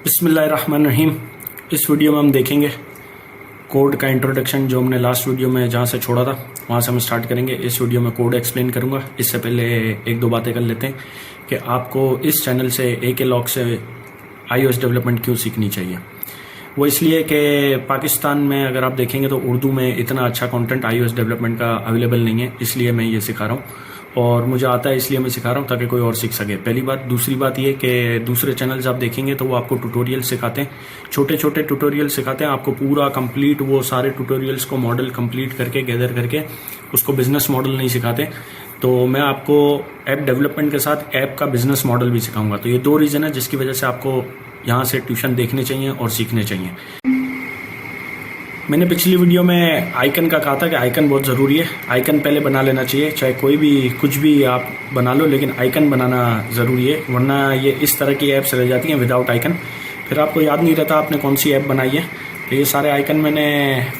बिस्मिल्लाहिर्रहमानिर्रहीम। इस वीडियो में हम देखेंगे कोड का इंट्रोडक्शन, जो हमने लास्ट वीडियो में जहाँ से छोड़ा था वहाँ से हम स्टार्ट करेंगे। इस वीडियो में कोड एक्सप्लेन करूँगा। इससे पहले एक दो बातें कर लेते हैं कि आपको इस चैनल से AKLOG से iOS डेवलपमेंट क्यों सीखनी चाहिए। वो इसलिए कि पाकिस्तान में अगर आप देखेंगे तो उर्दू में इतना अच्छा कंटेंट iOS डेवलपमेंट का अवेलेबल नहीं है, इसलिए मैं ये सिखा रहा हूँ। और मुझे आता है इसलिए मैं सिखा रहा हूँ ताकि कोई और सीख सके। पहली बात। दूसरी बात ये कि दूसरे चैनल्स आप देखेंगे तो वो आपको ट्यूटोरियल सिखाते हैं, छोटे छोटे ट्यूटोरियल सिखाते हैं आपको पूरा कंप्लीट, वो सारे ट्यूटोरियल्स को मॉडल कंप्लीट करके गैदर करके उसको बिजनेस मॉडल नहीं सिखाते। तो मैं आपको ऐप डेवलपमेंट के साथ ऐप का बिजनेस मॉडल भी सिखाऊंगा। तो ये दो रीज़न है जिसकी वजह से आपको यहाँ से ट्यूशन देखने चाहिए और सीखने चाहिए। मैंने पिछली वीडियो में आइकन का कहा था कि आइकन बहुत ज़रूरी है। आइकन पहले बना लेना चाहिए, चाहे कोई भी कुछ भी आप बना लो, लेकिन आइकन बनाना ज़रूरी है, वरना ये इस तरह की ऐप्स रह जाती हैं विदाउट आइकन। फिर आपको याद नहीं रहता आपने कौन सी ऐप बनाई है। तो ये सारे आइकन मैंने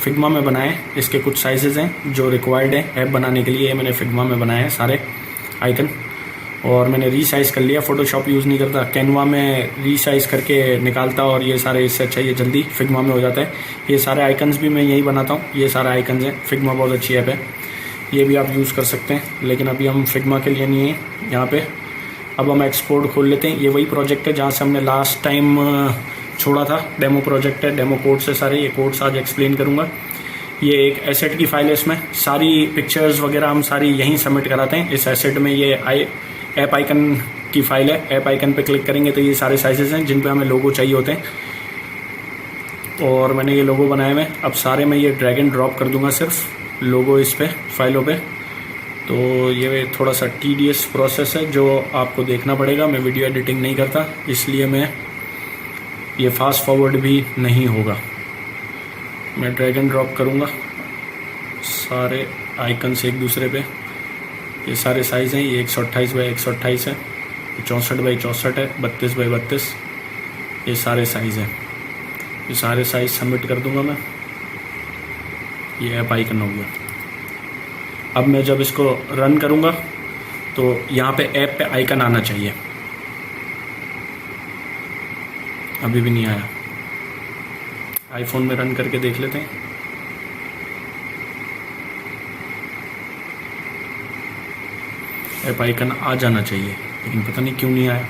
फिग्मा में बनाए। इसके कुछ साइजेज़ हैं जो रिक्वायर्ड है ऐप बनाने के लिए, मैंने फिग्मा में बनाए हैं सारे आइकन। और मैंने रीसाइज़ कर लिया, फोटोशॉप यूज़ नहीं करता, कैनवा में रीसाइज़ करके निकालता, और ये सारे इससे अच्छा ये जल्दी फिग्मा में हो जाता है। ये सारे आइकन्स भी मैं यही बनाता हूँ। ये सारे आइकन्स हैं। फिग्मा बहुत अच्छी ऐप है, ये भी आप यूज़ कर सकते हैं, लेकिन अभी हम फिग्मा के लिए नहीं है यहाँ पे। अब हम एक्सपोर्ट खोल लेते हैं। ये वही प्रोजेक्ट है जहाँ से हमने लास्ट टाइम छोड़ा था, डेमो प्रोजेक्ट है। डेमो कोड से सारे ये कोड्स आज एक्सप्लेन करूँगा। ये एक एसेट की फाइल है, इसमें सारी पिक्चर्स वगैरह हम सारी यहीं सबमिट कराते हैं। इस एसेट में ये ऐप आइकन की फाइल है। ऐप आइकन पे क्लिक करेंगे तो ये सारे साइजेस हैं जिन पे हमें लोगो चाहिए होते हैं, और मैंने ये लोगो बनाए हुए। अब सारे मैं ये ड्रैग एंड ड्रॉप कर दूंगा सिर्फ लोगो इस पे फाइलों पे। तो ये थोड़ा सा टीडियस प्रोसेस है जो आपको देखना पड़ेगा। मैं वीडियो एडिटिंग नहीं करता, इसलिए मैं ये फास्ट फॉरवर्ड भी नहीं होगा। मैं ड्रैग एंड ड्रॉप करूँगा सारे आइकन्स एक दूसरे पे। ये सारे साइज़ हैं। ये 128 बाई 128 है, 64 बाई 64 है, 32 बाई 32। ये सारे साइज़ हैं। ये सारे साइज़ सबमिट कर दूंगा मैं। ये ऐप आइकन हो गया। अब मैं जब इसको रन करूंगा तो यहाँ पे ऐप पे आइकन आना चाहिए। अभी भी नहीं आया। आईफोन में रन करके देख लेते हैं। ऐप आइकन आ जाना चाहिए, लेकिन पता नहीं क्यों नहीं आया।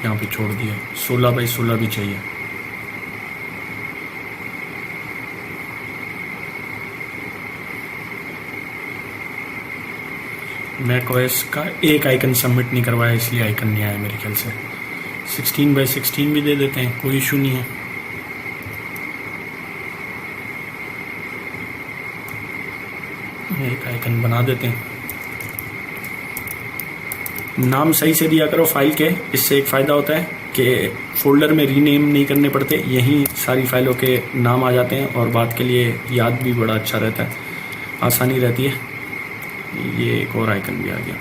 यहाँ पे छोड़ दिया। 16 बाई 16 भी चाहिए। मैकओएस का एक आइकन सबमिट नहीं करवाया, इसलिए आइकन नहीं आया मेरे ख्याल से। 16 बाई 16 भी दे देते हैं, कोई इशू नहीं है। एक आइकन बना देते हैं। नाम सही से दिया करो फाइल के। इससे एक फ़ायदा होता है कि फ़ोल्डर में रीनेम नहीं करने पड़ते, यहीं सारी फाइलों के नाम आ जाते हैं, और बात के लिए याद भी बड़ा अच्छा रहता है, आसानी रहती है। ये एक और आइकन भी आ गया।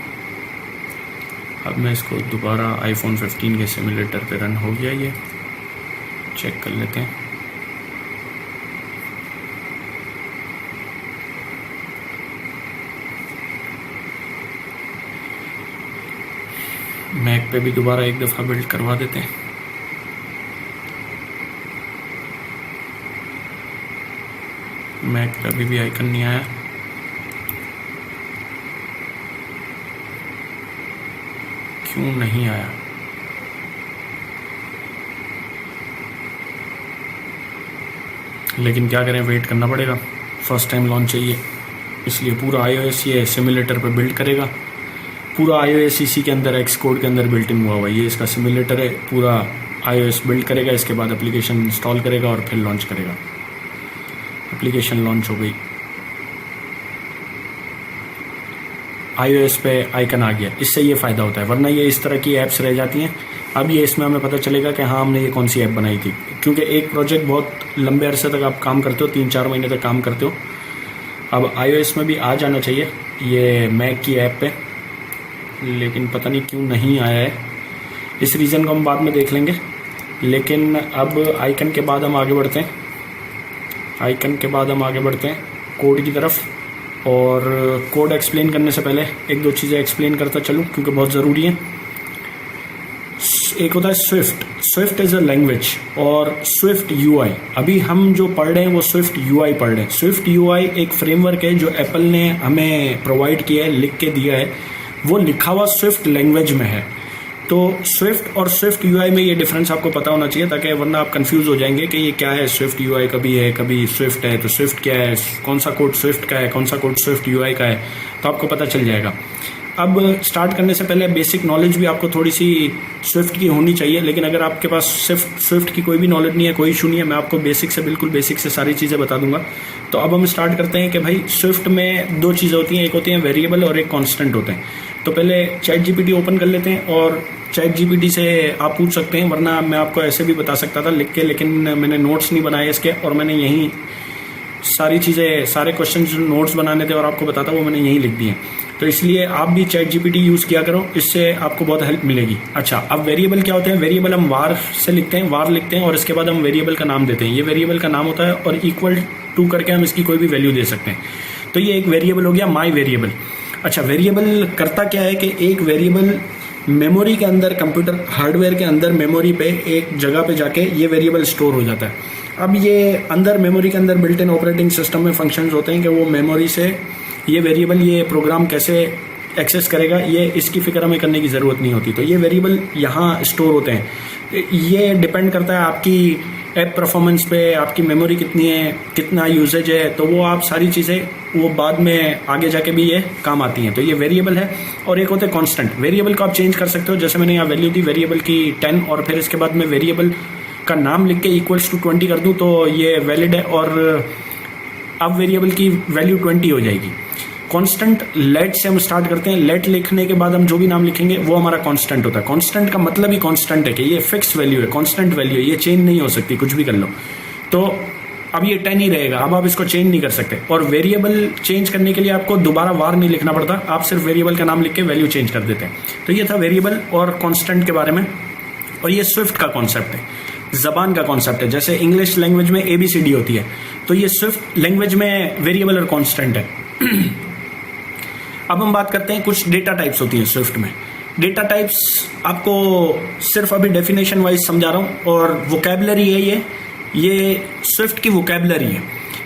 अब मैं इसको दोबारा आईफोन 15 के सिमुलेटर पे रन हो गया, ये चेक कर लेते हैं। मैक पे भी दोबारा एक दफ़ा बिल्ड करवा देते हैं। मैक पे अभी भी आइकन नहीं आया। क्यों नहीं आया? लेकिन क्या करें, वेट करना पड़ेगा। फर्स्ट टाइम लॉन्च चाहिए, इसलिए पूरा iOS ये सिमुलेटर पे बिल्ड करेगा। पूरा iOS इसी के अंदर Xcode के अंदर बिल्ट इन हुआ हुआ है। ये इसका सिमुलेटर है। पूरा iOS बिल्ड करेगा, इसके बाद एप्लीकेशन इंस्टॉल करेगा और फिर लॉन्च करेगा। एप्लीकेशन लॉन्च हो गई, iOS पे आइकन आ गया। इससे ये फ़ायदा होता है, वरना ये इस तरह की ऐप्स रह जाती हैं। अब ये इसमें हमें पता चलेगा कि हाँ हमने ये कौन सी ऐप बनाई थी, क्योंकि एक प्रोजेक्ट बहुत लंबे अरसे तक आप काम करते हो, 3-4 महीने तक काम करते हो। अब iOS में भी आ जाना चाहिए ये मैक की ऐप पे, लेकिन पता नहीं क्यों नहीं आया है। इस रीज़न को हम बाद में देख लेंगे, लेकिन अब आइकन के बाद हम आगे बढ़ते हैं। आइकन के बाद हम आगे बढ़ते हैं कोड की तरफ। और कोड एक्सप्लेन करने से पहले एक दो चीज़ें एक्सप्लेन करता चलूँ क्योंकि बहुत ज़रूरी है। एक होता है Swift. Swift is a language और स्विफ्ट यूआई। अभी हम जो पढ़ रहे हैं वो स्विफ्ट यूआई पढ़ रहे हैं। स्विफ्ट यूआई एक फ्रेमवर्क है जो एप्पल ने हमें प्रोवाइड किया है, लिख के दिया है। वो लिखा हुआ स्विफ्ट लैंग्वेज में है। तो स्विफ्ट और स्विफ्ट यूआई में ये डिफरेंस आपको पता होना चाहिए, ताकि वरना आप कंफ्यूज हो जाएंगे कि ये क्या है। स्विफ्ट यूआई कभी है कभी स्विफ्ट है, तो स्विफ्ट क्या है, कौन सा कोड स्विफ्ट का है, कौन सा कोड स्विफ्ट यूआई का है, तो आपको पता चल जाएगा। अब स्टार्ट करने से पहले बेसिक नॉलेज भी आपको थोड़ी सी स्विफ्ट की होनी चाहिए, लेकिन अगर आपके पास स्विफ्ट की कोई भी नॉलेज नहीं है, कोई इशू नहीं है, मैं आपको बेसिक से बिल्कुल बेसिक से सारी चीज़ें बता दूंगा। तो अब हम स्टार्ट करते हैं कि भाई स्विफ्ट में दो चीज़ें होती हैं, एक होती हैं वेरिएबल और एक कांस्टेंट होते हैं। तो पहले चैट जीपीटी ओपन कर लेते हैं और चैट जीपीटी से आप पूछ सकते हैं, वरना मैं आपको ऐसे भी बता सकता था लिख के, लेकिन मैंने नोट्स नहीं बनाए इसके, और मैंने यहीं सारी चीज़ें, सारे क्वेश्चन जो नोट्स बनाने थे और आपको बताता वो मैंने यहीं लिख दिए। तो इसलिए आप भी चैट जीपीटी यूज़ किया करो, इससे आपको बहुत हेल्प मिलेगी। अच्छा, अब वेरिएबल क्या होते हैं? वेरिएबल हम वार से लिखते हैं, वार लिखते हैं और इसके बाद हम वेरिएबल का नाम देते हैं। ये वेरिएबल का नाम होता है और इक्वल टू करके हम इसकी कोई भी वैल्यू दे सकते हैं। तो ये एक वेरिएबल हो गया, माई वेरिएबल। अच्छा, वेरिएबल करता क्या है कि एक वेरिएबल मेमोरी के अंदर, कंप्यूटर हार्डवेयर के अंदर मेमोरी पे एक जगह पे जाके ये वेरिएबल स्टोर हो जाता है। अब ये अंदर मेमोरी के अंदर बिल्ट इन ऑपरेटिंग सिस्टम में फंक्शंस होते हैं कि वो मेमोरी से ये वेरिएबल, ये प्रोग्राम कैसे एक्सेस करेगा, ये इसकी फिक्र हमें करने की ज़रूरत नहीं होती। तो ये वेरिएबल यहाँ स्टोर होते हैं। ये डिपेंड करता है आपकी ऐप परफॉर्मेंस पे, आपकी मेमोरी कितनी है, कितना यूजेज है, तो वो आप सारी चीज़ें वो बाद में आगे जाके भी ये काम आती हैं। तो ये वेरिएबल है। और एक होते हैं कांस्टेंट। वेरिएबल को आप चेंज कर सकते हो, जैसे मैंने यहाँ वैल्यू दी वेरिएबल की 10 और फिर इसके बाद में वेरिएबल का नाम लिख के इक्वल्स टू 20 कर दूँ तो ये वैलिड है, और अब वेरिएबल की वैल्यू 20 हो जाएगी। कांस्टेंट लेट से हम स्टार्ट करते हैं। लेट लिखने के बाद हम जो भी नाम लिखेंगे वो हमारा कांस्टेंट होता है। कांस्टेंट का मतलब ही कांस्टेंट है कि ये फिक्स वैल्यू है, कांस्टेंट वैल्यू है, ये चेंज नहीं हो सकती, कुछ भी कर लो। तो अब ये 10 ही रहेगा, अब आप इसको चेंज नहीं कर सकते। और वेरिएबल चेंज करने के लिए आपको दोबारा वार नहीं लिखना पड़ता, आप सिर्फ वेरिएबल का नाम लिख के वैल्यू चेंज कर देते हैं। तो ये था वेरिएबल और कांस्टेंट के बारे में। और ये स्विफ्ट का कॉन्सेप्ट है, जबान का कॉन्सेप्ट है। जैसे इंग्लिश लैंग्वेज में ABCD होती है, तो ये स्विफ्ट लैंग्वेज में वेरिएबल और कांस्टेंट है। अब हम बात करते हैं, कुछ डेटा टाइप्स होती हैं स्विफ्ट में। डेटा टाइप्स आपको सिर्फ अभी डेफिनेशन वाइज समझा रहा हूँ, और वोकैबुलरी है ये स्विफ्ट की वोकैबुलरी है।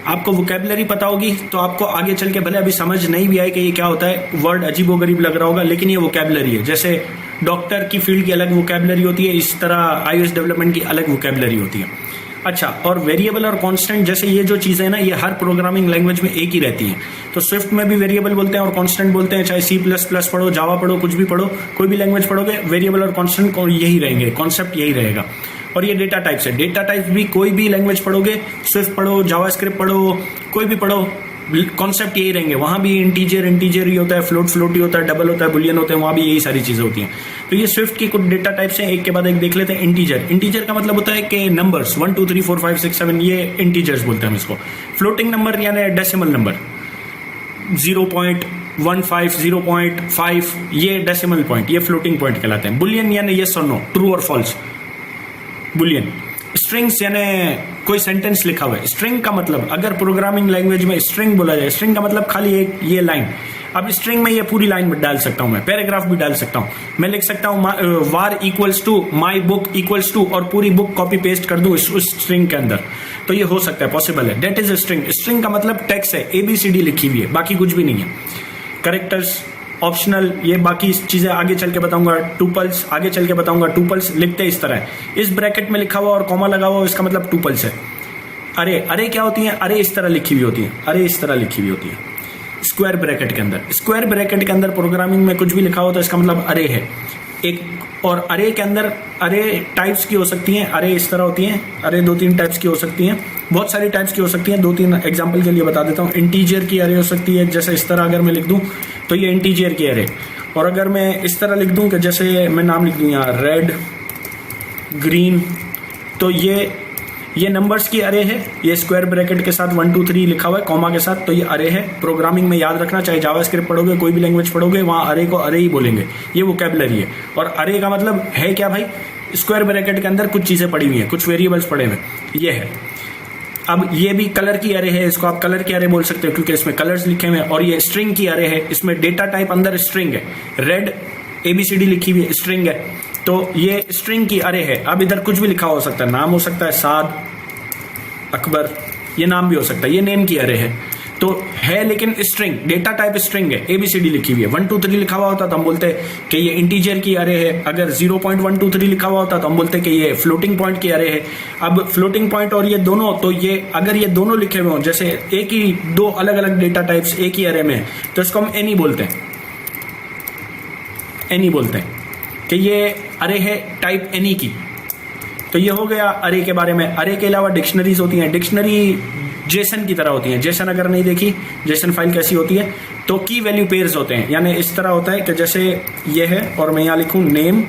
आपको वोकैबुलरी पता होगी तो आपको आगे चल के भले अभी समझ नहीं भी आए कि ये क्या होता है, वर्ड अजीबोगरीब लग रहा होगा, लेकिन ये वोकैबुलरी है। जैसे डॉक्टर की फील्ड की अलग वोकैबुलरी होती है, इस तरह iOS डेवलपमेंट की अलग वोकैबुलरी होती है। अच्छा, और वेरिएबल और कांस्टेंट जैसे ये जो चीज़ें हैं ना, ये हर प्रोग्रामिंग लैंग्वेज में एक ही रहती हैं। तो स्विफ्ट में भी वेरिएबल बोलते हैं और कांस्टेंट बोलते हैं, चाहे C++ पढ़ो, जावा पढ़ो, कुछ भी पढ़ो, कोई भी लैंग्वेज पढ़ोगे, वेरिएबल और कांस्टेंट यही रहेंगे, कॉन्सेप्ट यही रहेगा। और ये डेटा टाइप्स है। डेटा टाइप्स भी कोई भी लैंग्वेज पढ़ोगे, स्विफ्ट पढ़ो, जावास्क्रिप्ट पढ़ो, कोई भी पढ़ो, कॉन्सेप्ट यही रहेंगे। वहां भी इंटीजर ही होता है, फ्लोट ही होता है, डबल होता है, बुलियन होते हैं, वहां भी यही सारी चीजें होती हैं। तो ये स्विफ्ट की कुछ डेटा टाइप्स हैं, एक के बाद एक देख लेते हैं। इंटीजर का मतलब होता है कि नंबर्स 1 2 3 4 5 6 7, ये इंटीजर्स बोलते हैं हम इसको। फ्लोटिंग नंबर यानी डेसिमल नंबर 0.15 0.5, ये डेसिमल पॉइंट, ये फ्लोटिंग पॉइंट कहलाते हैं। बुलियन यानी येस और नो, ट्रू और फॉल्स, बुलियन। स्ट्रिंग्स यानी कोई सेंटेंस लिखा हुआ है। स्ट्रिंग का मतलब, अगर प्रोग्रामिंग लैंग्वेज में स्ट्रिंग बोला जाए, स्ट्रिंग का मतलब खाली एक ये लाइन। अब स्ट्रिंग में ये पूरी लाइन डाल सकता हूं मैं, पैराग्राफ भी डाल सकता हूं। मैं लिख सकता हूं war equals to my book equals to, और पूरी बुक कॉपी पेस्ट कर दूं उस स्ट्रिंग के अंदर। तो ये हो सकता है, पॉसिबल है। That is a string. String का मतलब टेक्स्ट है, ABCD लिखी हुई है, बाकी कुछ भी नहीं है। कैरेक्टर्स ऑप्शनल, ये बाकी चीजें आगे चल के बताऊंगा। टूपल्स आगे चल के बताऊंगा। टूपल्स लिखते इस तरह है, इस ब्रैकेट में लिखा हुआ और कॉमा लगा हुआ, इसका मतलब टूपल्स है। अरे क्या होती है? अरे इस तरह लिखी हुई होती है, अरे इस तरह लिखी हुई होती है स्क्वायर ब्रैकेट के अंदर। स्क्वायर ब्रैकेट के अंदर प्रोग्रामिंग में कुछ भी लिखा हो तो इसका मतलब अरे है एक। और अरे के अंदर अरे टाइप्स की हो सकती हैं, अरे इस तरह होती हैं, अरे 2-3 टाइप्स की हो सकती हैं, बहुत सारी टाइप्स की हो सकती हैं। 2-3 एग्जांपल के लिए बता देता हूँ। इंटीजर की अरे हो सकती है, जैसे इस तरह अगर मैं लिख दूं तो ये इंटीजर की अरे। और अगर मैं इस तरह लिख दूं कि जैसे मैं नाम लिख दूं यहाँ रेड ग्रीन, तो ये नंबर्स की अरे है। ये स्क्वायर ब्रैकेट के साथ 1 2 3 लिखा हुआ है कॉमा के साथ, तो ये अरे है। प्रोग्रामिंग में याद रखना, चाहे जावास्क्रिप्ट पढ़ोगे, कोई भी लैंग्वेज पढ़ोगे, वहां अरे को अरे ही बोलेंगे। ये वोकैबुलरी है। और अरे का मतलब है क्या भाई? स्क्वायर ब्रैकेट के अंदर कुछ चीजें पड़ी हुई हैं, कुछ वेरिएबल्स पड़े हुए, ये है। अब ये भी कलर की अरे है, इसको आप कलर की अरे बोल सकते हो क्योंकि इसमें कलर्स लिखे हुए हैं। और ये स्ट्रिंग की अरे है, इसमें डेटा टाइप अंदर स्ट्रिंग है। रेड ABCD लिखी हुई है, स्ट्रिंग है। तो ये स्ट्रिंग की अरे है। अब इधर कुछ भी लिखा हो सकता है, नाम हो सकता है साद, अकबर, ये नाम भी हो सकता है, ये नेम की अरे है। तो है लेकिन स्ट्रिंग, डेटा टाइप स्ट्रिंग है, ABCD लिखी हुई है। 1 2 3 लिखा हुआ होता तो हम बोलते कि ये इंटीजर की अरे है। अगर 0.123 लिखा हुआ होता तो हम बोलते कि ये फ्लोटिंग पॉइंट की अरे है। अब फ्लोटिंग पॉइंट और ये दोनों, तो ये अगर ये दोनों लिखे हुए हों, जैसे एक ही दो अलग अलग डेटा टाइप्स एक ही अरे में है, तो इसको हम एनी बोलते हैं। एनी बोलते हैं कि ये अरे है टाइप एनी की। तो ये हो गया अरे के बारे में। अरे के अलावा डिक्शनरीज होती हैं। डिक्शनरी जेसन की तरह होती हैं। जेसन अगर नहीं देखी, जेसन फाइल कैसी होती है, तो की वैल्यू पेयर्स होते हैं। यानी इस तरह होता है कि जैसे ये है और मैं यहाँ लिखूँ नेम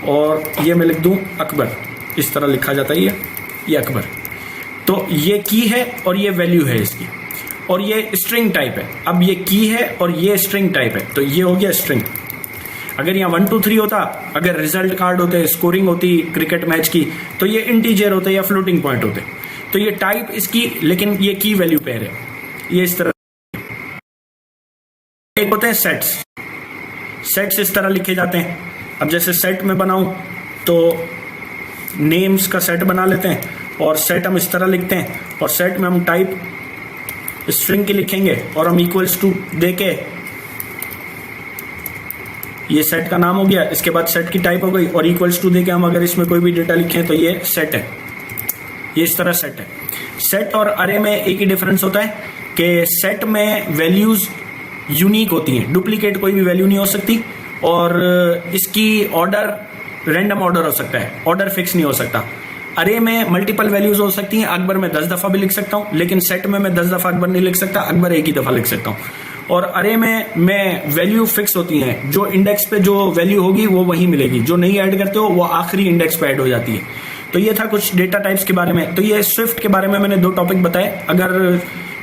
और ये मैं लिख दूँ अकबर, इस तरह लिखा जाता है ये अकबर। तो ये की है और ये वैल्यू है इसकी, और ये स्ट्रिंग टाइप है। अब ये की है और ये स्ट्रिंग टाइप है, तो ये हो गया स्ट्रिंग। अगर यहाँ 1 2 3 होता, अगर रिजल्ट कार्ड होते, स्कोरिंग होती क्रिकेट मैच की, तो ये इंटीजर होते या फ्लोटिंग पॉइंट होते। तो ये टाइप इसकी, लेकिन ये की वैल्यू पेयर है। ये इस तरह एक होते हैं सेट्स। सेट्स इस तरह लिखे जाते हैं। अब जैसे सेट में बनाऊं तो नेम्स का सेट बना लेते हैं, और सेट हम इस तरह लिखते हैं, और सेट में हम टाइप स्ट्रिंग की लिखेंगे और हम इक्वल्स टू देके, ये सेट का नाम हो गया। इसके बाद सेट की टाइप हो गई, और इक्वल्स टू देके हम अगर इसमें कोई भी डेटा लिखें तो ये सेट है। ये इस तरह सेट है। सेट और अरे में एक ही डिफरेंस होता है कि सेट में वैल्यूज यूनिक होती हैं, डुप्लीकेट कोई भी वैल्यू नहीं हो सकती, और इसकी ऑर्डर रैंडम ऑर्डर हो सकता है, ऑर्डर फिक्स नहीं हो सकता। अरे में मल्टीपल वैल्यूज हो सकती हैं। अकबर में 10 दफा भी लिख सकता हूं, लेकिन सेट में मैं 10 दफा अकबर नहीं लिख सकता, अकबर एक ही दफा लिख सकता हूं। और अरे में वैल्यू फिक्स होती हैं, जो इंडेक्स पे जो वैल्यू होगी वो वही मिलेगी, जो नहीं ऐड करते हो वो आखिरी इंडेक्स पे ऐड हो जाती है। तो ये था कुछ डेटा टाइप्स के बारे में। तो ये स्विफ्ट के बारे में मैंने 2 टॉपिक बताए। अगर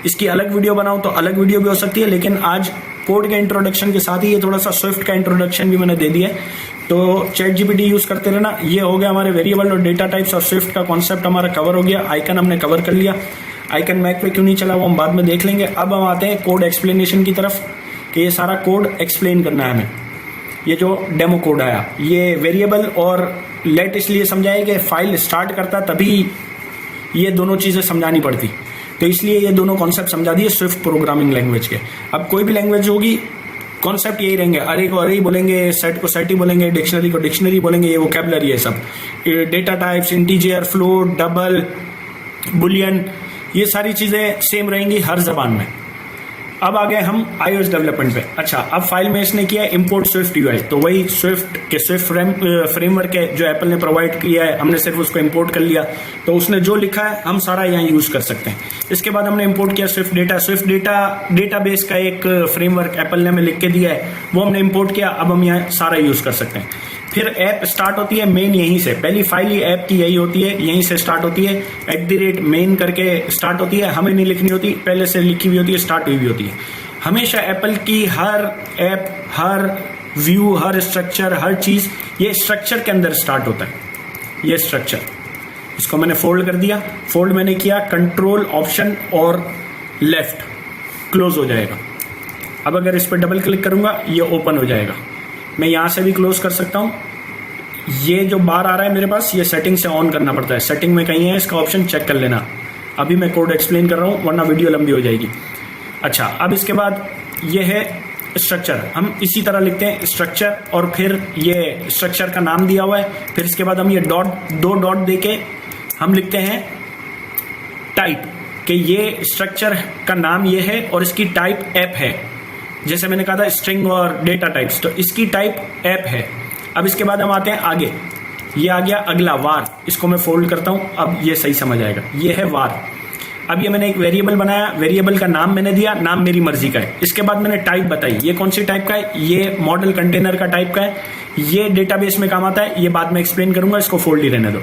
इसकी अलग वीडियो बनाऊं तो अलग वीडियो भी हो सकती है, लेकिन आज कोड के इंट्रोडक्शन के साथ ही ये थोड़ा सा स्विफ्ट का इंट्रोडक्शन भी मैंने दे दिया है। तो ChatGPT यूज करते रहना। ये हो गया हमारे वेरिएबल और डेटा टाइप्स और स्विफ्ट का कॉन्सेप्ट हमारा कवर हो गया। आइकन हमने कवर कर लिया। आइकन मैक पे क्यों नहीं चला वो हम बाद में देख लेंगे। अब हम आते हैं कोड एक्सप्लेनेशन की तरफ, कि ये सारा कोड एक्सप्लेन करना है हमें। ये जो डेमो कोड आया, ये वेरिएबल और लेट इसलिए समझाया कि फाइल स्टार्ट करता तभी ये दोनों चीज़ें समझानी पड़ती, तो इसलिए ये दोनों कॉन्सेप्ट समझा दिए स्विफ्ट प्रोग्रामिंग लैंग्वेज के। अब कोई भी लैंग्वेज होगी, कॉन्सेप्ट यही रहेंगे। अरे को अरे ही बोलेंगे, सेट को सेट ही बोलेंगे, डिक्शनरी को डिक्शनरी बोलेंगे, ये वोकैबुलरी है सब। Data types, integer, float, double, Boolean, ये सारी चीज़ें सेम रहेंगी हर जबान में। अब आ गए हम iOS डेवलपमेंट पे। अच्छा, अब फाइल में इसने किया इंपोर्ट स्विफ्ट UI, तो वही स्विफ्ट के स्विफ्ट फ्रेमवर्क है जो एप्पल ने प्रोवाइड किया है, हमने सिर्फ उसको इंपोर्ट कर लिया। तो उसने जो लिखा है हम सारा यहाँ यूज कर सकते हैं। इसके बाद हमने इंपोर्ट किया स्विफ्ट डेटा। स्विफ्ट डेटाबेस का एक फ्रेमवर्क एप्पल ने हमें लिख के दिया है, वो हमने इंपोर्ट किया। अब हम यहाँ सारा यूज कर सकते हैं। फिर ऐप स्टार्ट होती है मेन यहीं से, पहली फाइल ही ऐप की यही होती है, यहीं से स्टार्ट होती है। @main करके स्टार्ट होती है, हमें नहीं लिखनी होती, पहले से लिखी हुई होती है, स्टार्ट हुई भी होती है। हमेशा एप्पल की हर ऐप, हर व्यू, हर स्ट्रक्चर, हर चीज ये स्ट्रक्चर के अंदर स्टार्ट होता है। ये स्ट्रक्चर, इसको मैंने फोल्ड कर दिया। फोल्ड मैंने किया, कंट्रोल ऑप्शन और लेफ्ट, क्लोज हो जाएगा। अब अगर इस पर डबल क्लिक करूंगा ये ओपन हो जाएगा। मैं यहां से भी क्लोज कर सकता हूं। ये जो बार आ रहा है मेरे पास, ये सेटिंग से ऑन करना पड़ता है। सेटिंग में कहीं है, इसका ऑप्शन चेक कर लेना। अभी मैं कोड एक्सप्लेन कर रहा हूं, वरना वीडियो लंबी हो जाएगी। अच्छा, अब इसके बाद ये है स्ट्रक्चर। हम इसी तरह लिखते हैं स्ट्रक्चर, और फिर ये स्ट्रक्चर का नाम दिया हुआ है। फिर इसके बाद हम ये दो डॉट देके हम लिखते हैं टाइप, कि ये स्ट्रक्चर का नाम ये है और इसकी टाइप ऐप है। जैसे मैंने कहा था स्ट्रिंग और डेटा टाइप्स, तो इसकी टाइप ऐप है। अब इसके बाद हम आते हैं आगे। ये आ गया अगला वार। इसको मैं फोल्ड करता हूं, अब ये सही समझ आएगा। ये है वार। अब ये मैंने एक वेरिएबल बनाया, वेरिएबल का नाम मैंने दिया, नाम मेरी मर्जी का है। इसके बाद मैंने टाइप बताई, ये कौन सी टाइप का है, ये मॉडल कंटेनर का टाइप का है, ये डेटाबेस में काम आता है, ये बाद में एक्सप्लेन करूंगा, इसको फोल्ड ही रहने दो।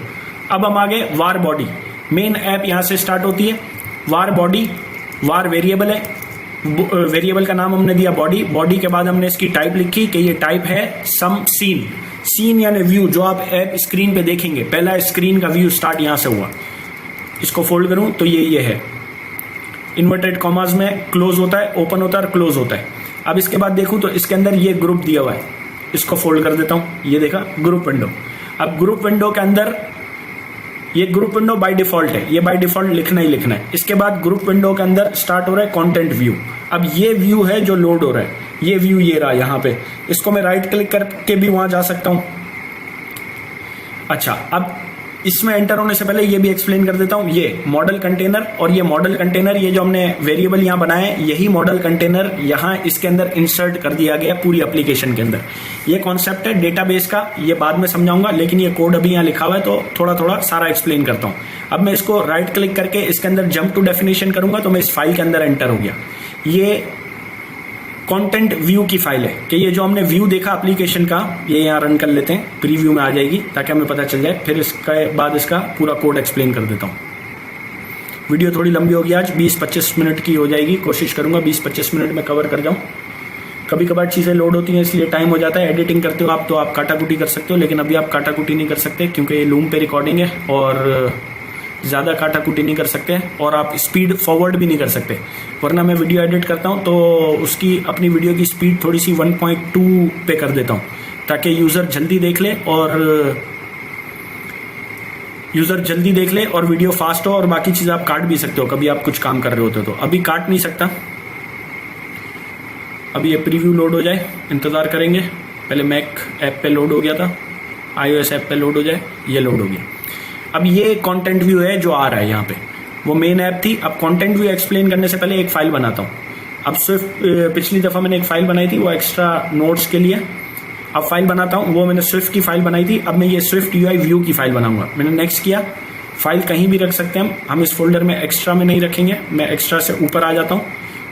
अब हम आगे वार बॉडी। मेन ऐप यहां से स्टार्ट होती है। वार बॉडी, वार वेरिएबल है, वेरिएबल का नाम हमने दिया बॉडी। बॉडी के बाद हमने इसकी टाइप लिखी कि ये टाइप है सम सीन। सीन यानी व्यू, जो आप ऐप स्क्रीन पे देखेंगे, पहला स्क्रीन का व्यू स्टार्ट यहां से हुआ। इसको फोल्ड करूं तो ये है। इन्वर्टेड कॉमास में क्लोज होता है, ओपन होता है और क्लोज होता है। अब इसके बाद देखूं तो इसके अंदर ये ग्रुप दिया हुआ है, इसको फोल्ड कर देता हूँ, ये देखा ग्रुप विंडो। अब ग्रुप विंडो के अंदर ये ग्रुप विंडो बाय डिफॉल्ट है, ये बाय डिफॉल्ट लिखना ही लिखना है। इसके बाद ग्रुप विंडो के अंदर स्टार्ट हो रहा है कंटेंट व्यू। अब ये व्यू है जो लोड हो रहा है, ये व्यू ये रहा यहाँ पे, इसको मैं राइट क्लिक करके भी वहां जा सकता हूँ। अच्छा, अब इसमें एंटर होने से पहले ये भी एक्सप्लेन कर देता हूँ, ये मॉडल कंटेनर और ये मॉडल कंटेनर, ये जो हमने वेरिएबल यहाँ बनाए, यही मॉडल कंटेनर यहाँ इसके अंदर इंसर्ट कर दिया गया पूरी एप्लीकेशन के अंदर। ये कॉन्सेप्ट है डेटाबेस का, ये बाद में समझाऊंगा, लेकिन ये कोड अभी यहाँ लिखा हुआ है तो थोड़ा थोड़ा सारा एक्सप्लेन करता हूँ। अब मैं इसको राइट क्लिक करके इसके अंदर जंप टू डेफिनेशन करूंगा तो मैं इस फाइल के अंदर एंटर हो गया। ये कंटेंट व्यू की फाइल है कि ये जो हमने व्यू देखा एप्लीकेशन का, ये यहाँ रन कर लेते हैं, प्रीव्यू में आ जाएगी ताकि हमें पता चल जाए। फिर इसके बाद इसका पूरा कोड एक्सप्लेन कर देता हूँ। वीडियो थोड़ी लंबी होगी आज, 20-25 मिनट की हो जाएगी, कोशिश करूंगा 20-25 मिनट में कवर कर जाऊँ। कभी कभार चीज़ें लोड होती हैं इसलिए टाइम हो जाता है। एडिटिंग करते हो आप तो आप काटाकुटी कर सकते हो, लेकिन अभी आप काटाकुटी नहीं कर सकते क्योंकि ये लूम पे रिकॉर्डिंग है और ज़्यादा काटाकुटी नहीं कर सकते और आप स्पीड फॉरवर्ड भी नहीं कर सकते, वरना मैं वीडियो एडिट करता हूँ तो उसकी अपनी वीडियो की स्पीड थोड़ी सी 1.2 पे कर देता हूँ ताकि यूज़र जल्दी देख ले और वीडियो फास्ट हो। और बाकी चीज़ आप काट भी सकते हो, कभी आप कुछ काम कर रहे होते हो तो। अभी काट नहीं सकता, अभी ये प्रीव्यू लोड हो जाए, इंतज़ार करेंगे। पहले मैक ऐप पे लोड हो गया था, iOS ऐप पे लोड हो जाए, ये लोड हो गया। अब ये कंटेंट व्यू है जो आ रहा है यहाँ पे, वो मेन ऐप थी। अब कंटेंट व्यू एक्सप्लेन करने से पहले एक फाइल बनाता हूँ। अब स्विफ्ट, पिछली दफ़ा मैंने एक फाइल बनाई थी वो एक्स्ट्रा नोट्स के लिए, अब फाइल बनाता हूँ, वो मैंने स्विफ्ट की फाइल बनाई थी। अब मैं ये स्विफ्ट UI व्यू की फाइल बनाऊंगा। मैंने नेक्स्ट किया, फाइल कहीं भी रख सकते हैं हम इस फोल्डर में एक्स्ट्रा में नहीं रखेंगे। मैं एक्स्ट्रा से ऊपर आ जाता हूँ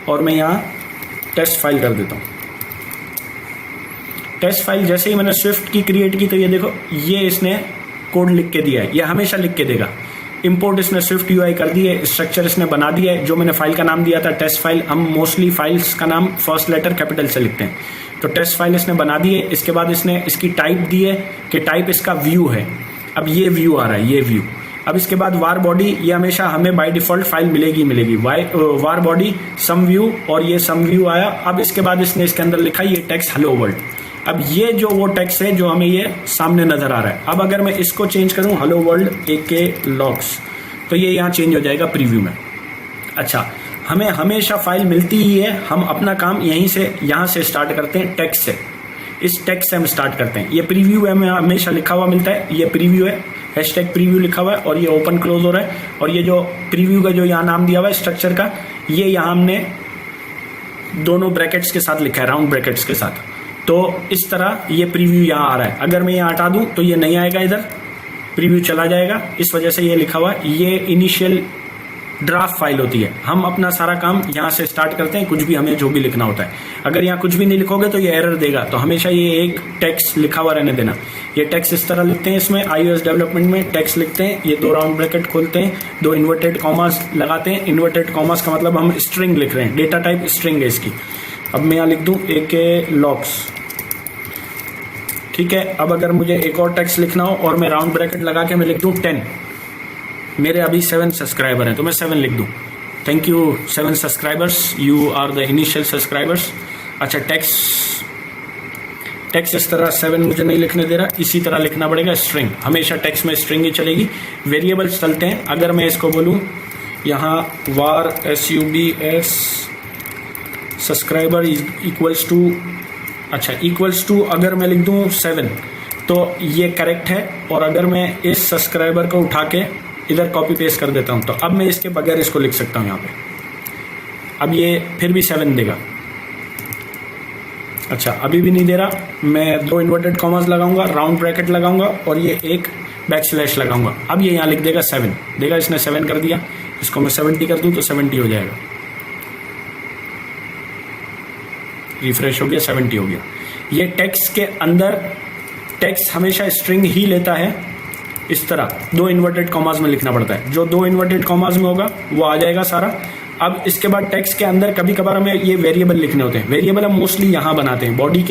और मैं यहाँ टेस्ट फाइल कर देता हूँ। टेस्ट फाइल जैसे ही मैंने स्विफ्ट की क्रिएट की तो ये देखो, ये इसने कोड लिख के दिया है, ये हमेशा लिख के देगा। इंपोर्ट इसने स्विफ्ट UI कर दी है, स्ट्रक्चर इसने बना दिया है। जो मैंने फाइल का नाम दिया था टेस्ट फाइल, हम मोस्टली फाइल्स का नाम फर्स्ट लेटर कैपिटल से लिखते हैं, तो टेस्ट फाइल इसने बना दी है। इसके बाद इसने इसकी टाइप दी है कि टाइप इसका व्यू है। अब ये व्यू आ रहा है, ये व्यू। अब इसके बाद वार बॉडी, ये हमेशा हमें बाय डिफॉल्ट फाइल मिलेगी वार बॉडी सम व्यू, और ये सम व्यू आया। अब इसके बाद इसने इसके अंदर लिखा ये टेक्स्ट हेलो वर्ल्ड। अब ये जो वो टेक्स्ट है जो हमें ये सामने नजर आ रहा है। अब अगर मैं इसको चेंज करूं हेलो वर्ल्ड AK लॉक्स, तो ये यहाँ चेंज हो जाएगा प्रीव्यू में। अच्छा, हमें हमेशा फाइल मिलती ही है, हम अपना काम यहाँ से स्टार्ट करते हैं, टेक्स्ट से। इस टेक्स्ट से हम स्टार्ट करते हैं। ये प्रीव्यू है, हमें हमेशा लिखा हुआ मिलता है, ये प्रीव्यू है, हैशटैग प्रीव्यू लिखा हुआ है, और ये ओपन क्लोज हो रहा है। और ये जो प्रीव्यू का जो यहाँ नाम दिया हुआ है स्ट्रक्चर का, ये यहाँ हमने दोनों ब्रैकेट्स के साथ लिखा है, राउंड ब्रैकेट्स के साथ। तो इस तरह ये प्रीव्यू यहाँ आ रहा है। अगर मैं यहाँ हटा दूं तो ये नहीं आएगा, इधर प्रीव्यू चला जाएगा। इस वजह से ये लिखा हुआ है, ये इनिशियल ड्राफ्ट फाइल होती है। हम अपना सारा काम यहाँ से स्टार्ट करते हैं, कुछ भी हमें जो भी लिखना होता है। अगर यहाँ कुछ भी नहीं लिखोगे तो ये एरर देगा, तो हमेशा ये एक टेक्स्ट लिखा हुआ रहने देना। ये टेक्स्ट इस तरह लिखते हैं, इसमें iOS डेवलपमेंट में टेक्स्ट लिखते हैं, ये 2 राउंड ब्रैकेट खोलते हैं, 2 इन्वर्टेड कॉमास लगाते हैं। इन्वर्टेड कॉमास का मतलब हम स्ट्रिंग लिख रहे हैं, डेटा टाइप स्ट्रिंग है इसकी। अब मैं यहाँ लिख दूँ AK लॉक्स, ठीक है। अब अगर मुझे एक और टेक्स्ट लिखना हो और मैं राउंड ब्रैकेट लगा के मैं लिख दूँ 10, मेरे अभी 7 सब्सक्राइबर हैं तो मैं 7 लिख दूँ। Thank you 7 subscribers, you are the initial subscribers. अच्छा, टेक्स्ट इस तरह 7 मुझे नहीं लिखने दे रहा, इसी तरह लिखना पड़ेगा स्ट्रिंग। हमेशा टेक्स्ट में स्ट्रिंग ही चलेगी। वेरिएबल्स चलते हैं। अगर मैं इसको बोलूँ यहाँ var subs subscriber equals to, अच्छा इक्वल्स टू अगर मैं लिख दूँ 7 तो ये करेक्ट है। और अगर मैं इस सब्सक्राइबर को उठा के इधर कॉपी पेस्ट कर देता हूँ तो अब मैं इसके बगैर इसको लिख सकता हूँ यहाँ पे। अब ये फिर भी 7 देगा। अच्छा, अभी भी नहीं दे रहा। मैं 2 इन्वर्टेड कॉमास लगाऊंगा, राउंड ब्रैकेट लगाऊंगा और ये एक बैकस्लैश लगाऊंगा। अब ये यहाँ लिख देगा 7 देगा, इसने 7 कर दिया। इसको मैं 70 कर दूँ तो 70 हो जाएगा। रिफ्रेश हो गया, 70 हो गया। ये टेक्स्ट के अंदर, टेक्स्ट हमेशा स्ट्रिंग ही लेता है। इस तरह 2 इन्वर्टेड कॉमास में लिखना पड़ता है, जो 2 इन्वर्टेड कॉमास में होगा वो आ जाएगा सारा। अब इसके बाद टेक्स्ट के अंदर कभी कभार हमें ये वेरिएबल लिखने होते हैं। वेरिएबल हम मोस्टली यहाँ बनाते हैं, बॉडी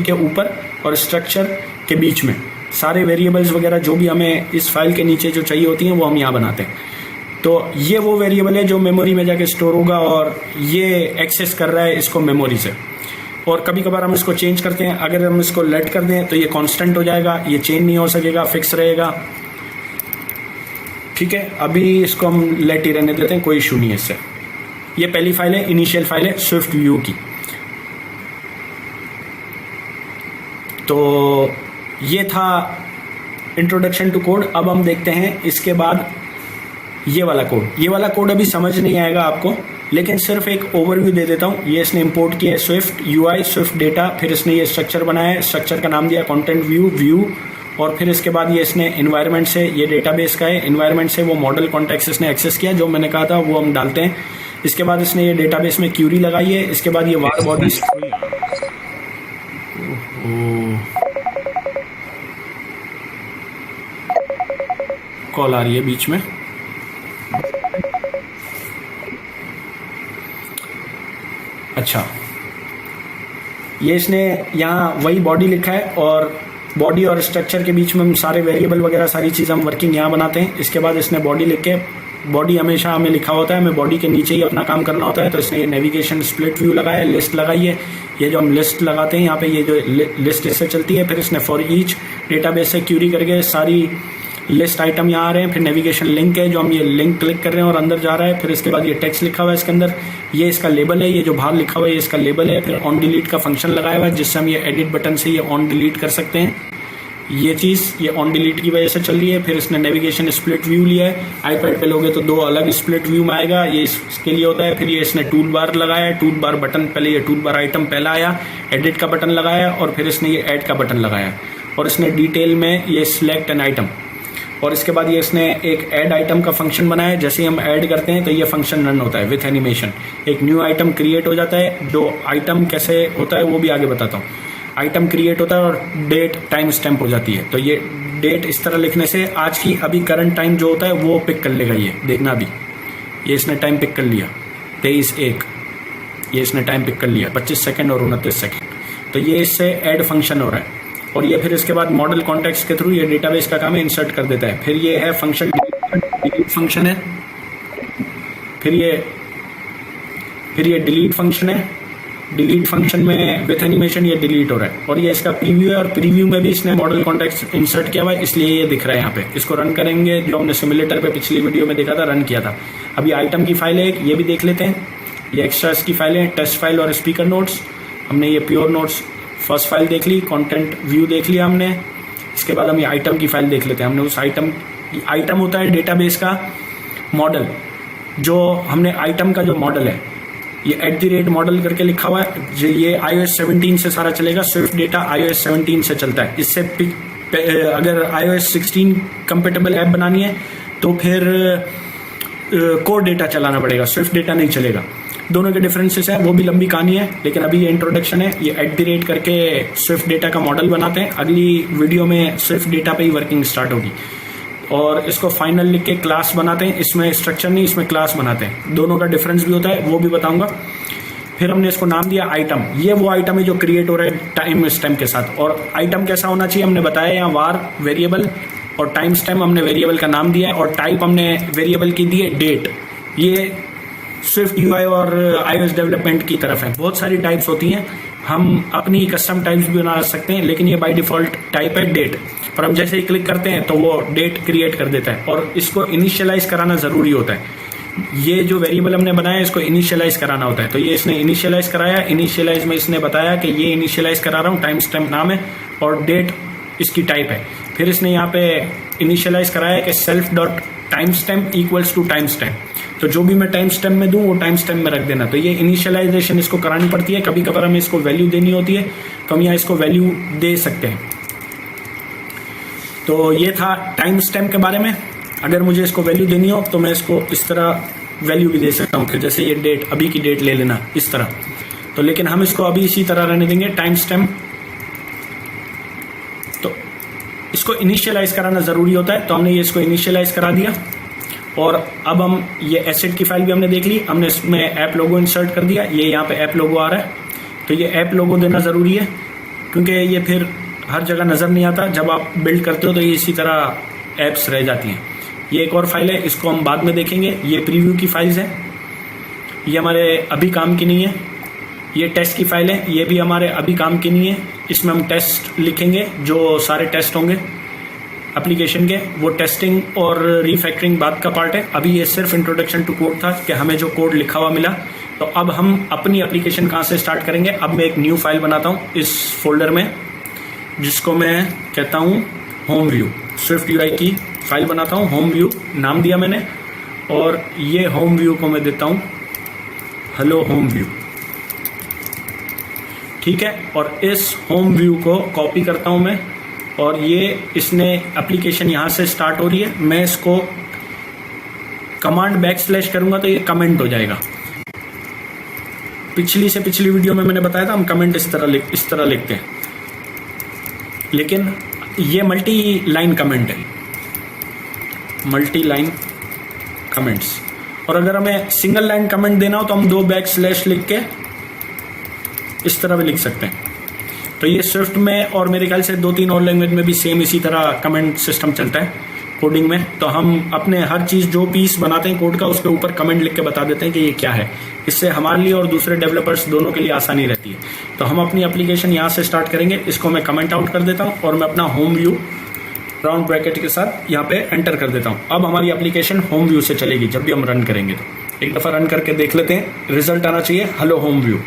के ऊपर और स्ट्रक्चर के बीच में। सारे वेरिएबल्स वगैरह जो भी हमें इस फाइल के नीचे जो चाहिए होती हैं वो हम यहाँ बनाते हैं। तो ये वो वेरिएबल है जो मेमोरी में जाके स्टोर होगा और ये एक्सेस कर रहा है इसको मेमोरी से। और कभी कभार हम इसको चेंज करते हैं। अगर हम इसको लेट कर दें तो ये कांस्टेंट हो जाएगा, ये चेंज नहीं हो सकेगा, फिक्स रहेगा। ठीक है, अभी इसको हम लेट ही रहने देते हैं, कोई इशू नहीं है इससे। ये पहली फाइल है, इनिशियल फाइल है स्विफ्ट व्यू की। तो ये था इंट्रोडक्शन टू कोड। अब हम देखते हैं इसके बाद ये वाला कोड। ये वाला कोड अभी समझ नहीं आएगा आपको, लेकिन सिर्फ एक ओवरव्यू दे देता हूँ। ये इसने इंपोर्ट किया है स्विफ्ट यूआई, स्विफ्ट डेटा, फिर इसने ये स्ट्रक्चर बनाया है, स्ट्रक्चर का नाम दिया कंटेंट व्यू, और फिर इसके बाद ये इसने इन्वायरमेंट से, ये डेटाबेस का है, इन्वायरमेंट से वो मॉडल कॉन्टेक्स्ट इसने एक्सेस किया, जो मैंने कहा था वो हम डालते हैं। इसके बाद इसने ये डेटाबेस में क्यूरी लगाई है। इसके बाद ये वार बॉडी कॉल आ रही है बीच में। अच्छा, ये इसने यहाँ वही बॉडी लिखा है, और बॉडी और स्ट्रक्चर के बीच में हम सारे वेरिएबल वगैरह सारी चीज़ हम वर्किंग यहाँ बनाते हैं। इसके बाद इसने बॉडी लिख के, बॉडी हमेशा हमें लिखा होता है, हमें बॉडी के नीचे ही अपना काम करना होता है, तो इसने ये नेविगेशन स्प्लिट व्यू लगाया है, लिस्ट लगाई है। ये जो हम लिस्ट लगाते हैं यहाँ पे, ये जो लिस्ट इससे चलती है। फिर इसने फॉर ईच डेटाबेस से क्यूरी करके सारी लिस्ट आइटम यहाँ आ रहे हैं। फिर नेविगेशन लिंक है, जो हम ये लिंक क्लिक कर रहे हैं और अंदर जा रहा है। फिर इसके बाद ये टेक्स्ट लिखा हुआ है इसके अंदर, ये इसका लेबल है, ये जो बाहर लिखा हुआ है ये इसका लेबल है। फिर ऑन डिलीट का फंक्शन लगाया हुआ है, जिससे हम ये एडिट बटन से ये ऑन डिलीट कर सकते हैं। ये चीज़ ये ऑन डिलीट की वजह से चल रही है। फिर इसने नेविगेशन स्प्लिट व्यू लिया है, आईपैड पे लोगे तो दो अलग स्प्लिट व्यू में आएगा, ये इसके लिए होता है। फिर ये इसने टूल बार लगाया है, टूल बार बटन, पहले ये टूल बार आइटम पहला आया, एडिट का बटन लगाया, और फिर इसने ये ऐड का बटन लगाया, और इसने डिटेल में ये सिलेक्ट एन आइटम, और इसके बाद ये इसने एक ऐड आइटम का फंक्शन बनाया है। जैसे ही हम ऐड करते हैं तो ये फंक्शन रन होता है विथ एनिमेशन, एक न्यू आइटम क्रिएट हो जाता है। जो आइटम कैसे होता है वो भी आगे बताता हूँ। आइटम क्रिएट होता है और डेट टाइम स्टैम्प हो जाती है। तो ये डेट इस तरह लिखने से आज की अभी करंट टाइम जो होता है वो पिक कर लेगा। ये देखना, अभी ये इसने टाइम पिक कर लिया 23:01, ये इसने टाइम पिक कर लिया 25 सेकेंड और 29 सेकेंड। तो ये इससे ऐड फंक्शन हो रहा है। और ये फिर इसके बाद मॉडल कॉन्टेक्स्ट के थ्रू ये डेटाबेस का काम है, इंसर्ट कर देता है। फिर ये है फंक्शन, डिलीट फंक्शन है। फिर ये डिलीट फंक्शन है। डिलीट फंक्शन में विथ एनिमेशन ये डिलीट हो रहा है। और ये इसका प्रीव्यू है, और प्रीव्यू में भी इसने मॉडल कॉन्टेक्स्ट इंसर्ट किया हुआ है, इसलिए ये दिख रहा है यहाँ पे। इसको रन करेंगे, जो हमने सिमुलेटर पे पिछली वीडियो में देखा था, रन किया था। अभी आइटम की फाइल है एक, ये भी देख लेते हैं। ये एक्स्ट्रास की फाइल है, टेस्ट फाइल और स्पीकर नोट्स। हमने ये प्योर नोट्स फर्स्ट फाइल देख ली, कंटेंट व्यू देख लिया हमने। इसके बाद हम ये आइटम की फाइल देख लेते हैं। हमने उस आइटम होता है डेटाबेस का मॉडल, जो हमने आइटम का जो मॉडल है ये @मॉडल करके लिखा हुआ है। ये iOS 17 से सारा चलेगा। स्विफ्ट डेटा iOS 17 से चलता है। इससे अगर iOS 16 कंपेटेबल ऐप बनानी है तो फिर कोर डेटा चलाना पड़ेगा, स्विफ्ट डेटा नहीं चलेगा। दोनों के डिफरेंसेस है, वो भी लंबी कहानी है, लेकिन अभी ये इंट्रोडक्शन है। ये @ करके स्विफ्ट डेटा का मॉडल बनाते हैं। अगली वीडियो में स्विफ्ट डेटा पे ही वर्किंग स्टार्ट होगी। और इसको फाइनल लिख के क्लास बनाते हैं। इसमें स्ट्रक्चर नहीं, इसमें क्लास बनाते हैं। दोनों का डिफरेंस भी होता है, वो भी बताऊंगा। फिर हमने इसको नाम दिया आइटम। ये वो आइटम है जो क्रिएट हो रहा है टाइम स्टैम्प के साथ। और आइटम कैसा होना चाहिए हमने बताया, यहाँ वार वेरिएबल और टाइम स्टैम्प हमने वेरिएबल का नाम दिया है, और टाइप हमने वेरिएबल की दी है डेट। ये स्विफ्ट यूआई और iOS डेवलपमेंट की तरफ है। बहुत सारी टाइप्स होती हैं, हम अपनी कस्टम टाइप्स भी बना सकते हैं, लेकिन ये बाय डिफॉल्ट टाइप है डेट। और हम जैसे ही क्लिक करते हैं तो वो डेट क्रिएट कर देता है, और इसको इनिशियलाइज कराना ज़रूरी होता है। ये जो वेरिएबल हमने बनाया इसको इनिशियलाइज कराना होता है। तो ये इसने इनिशियलाइज कराया। इनिशियलाइज में इसने बताया कि ये इनिशियलाइज करा रहा हूँ, टाइम स्टैम्प नाम है और डेट इसकी टाइप है। फिर इसने यहाँ पे इनिशियलाइज कराया कि self dot time stamp equals to time stamp. तो जो भी मैं टाइम स्टैम्प में दूं वो टाइम स्टैम्प में रख देना। तो ये इनिशियलाइजेशन इसको करानी पड़ती है। कभी कभार हमें इसको वैल्यू देनी होती है, तो हम यहाँ इसको वैल्यू दे सकते हैं। तो ये था टाइम स्टैम्प के बारे में। अगर मुझे इसको वैल्यू देनी हो तो मैं इसको इस तरह वैल्यू भी दे सकता हूँ, जैसे ये डेट, अभी की डेट ले लेना इस तरह। तो लेकिन हम इसको अभी इसी तरह रहने देंगे टाइम स्टैम्प। तो इसको इनिशियलाइज कराना ज़रूरी होता है, तो हमने ये इसको इनिशियलाइज करा दिया। और अब हम ये एसेट की फाइल भी हमने देख ली। हमने इसमें ऐप लोगो इंसर्ट कर दिया। ये यहाँ पे ऐप लोगो आ रहा है, तो ये ऐप लोगो देना ज़रूरी है, क्योंकि ये फिर हर जगह नज़र नहीं आता। जब आप बिल्ड करते हो तो ये इसी तरह ऐप्स रह जाती हैं। ये एक और फाइल है, इसको हम बाद में देखेंगे। ये प्रीव्यू की फाइल्स है, ये हमारे अभी काम की नहीं है। ये टेस्ट की फाइल है, ये भी हमारे अभी काम की नहीं है। इसमें हम टेस्ट लिखेंगे, जो सारे टेस्ट होंगे एप्लीकेशन के, वो टेस्टिंग और रीफैक्टरिंग बाद का पार्ट है। अभी ये सिर्फ इंट्रोडक्शन टू कोड था कि हमें जो कोड लिखा हुआ मिला। तो अब हम अपनी एप्लीकेशन कहाँ से स्टार्ट करेंगे। अब मैं एक न्यू फाइल बनाता हूँ इस फोल्डर में, जिसको मैं कहता हूँ होम व्यू। स्विफ्ट यूआई की फाइल बनाता हूँ, होम व्यू नाम दिया मैंने, और ये होम व्यू को मैं देता हूँ हेलो होम व्यू, ठीक है। और इस होम व्यू को कॉपी करता हूँ मैं, और ये इसने एप्लीकेशन यहाँ से स्टार्ट हो रही है। मैं इसको कमांड बैकस्लैश करूंगा तो ये कमेंट हो जाएगा। पिछली से पिछली वीडियो में मैंने बताया था हम कमेंट इस तरह लिखते हैं, लेकिन ये मल्टी लाइन कमेंट है, मल्टी लाइन कमेंट्स। और अगर हमें सिंगल लाइन कमेंट देना हो तो हम 2 बैकस्लैश लिख के इस तरह भी लिख सकते हैं। तो ये स्विफ्ट में और मेरे ख्याल से 2-3 और लैंग्वेज में भी सेम इसी तरह कमेंट सिस्टम चलता है कोडिंग में। तो हम अपने हर चीज़ जो पीस बनाते हैं कोड का, उसके ऊपर कमेंट लिख के बता देते हैं कि ये क्या है। इससे हमारे लिए और दूसरे डेवलपर्स दोनों के लिए आसानी रहती है। तो हम अपनी एप्लीकेशन यहाँ से स्टार्ट करेंगे। इसको मैं कमेंट आउट कर देता हूँ और मैं अपना होम व्यू राउंड ब्रैकेट के साथ यहाँ पे एंटर कर देता हूँ। अब हमारी एप्लीकेशन होम व्यू से चलेगी जब भी हम रन करेंगे। तो एक दफ़ा रन करके देख लेते हैं, रिजल्ट आना चाहिए हेलो होम व्यू।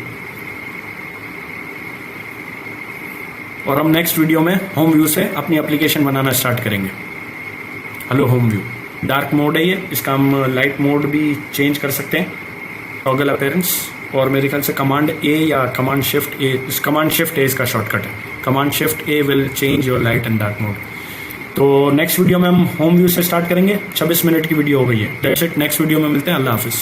और हम नेक्स्ट वीडियो में होम व्यू से अपनी एप्लीकेशन बनाना स्टार्ट करेंगे। Hello home view dark mode है ये, इसका हम लाइट मोड भी चेंज कर सकते हैं, टॉगल अपीयरेंस। और मेरे ख्याल से कमांड ए या कमांड शिफ्ट ए, कमांड शिफ्ट ए इसका शॉर्टकट है। Command shift A will change your light and dark mode. तो नेक्स्ट वीडियो में हम होम व्यू से स्टार्ट करेंगे। 26 मिनट की वीडियो हो गई है। दैट्स इट, नेक्स्ट वीडियो में मिलते हैं। अल्लाह हाफिज़।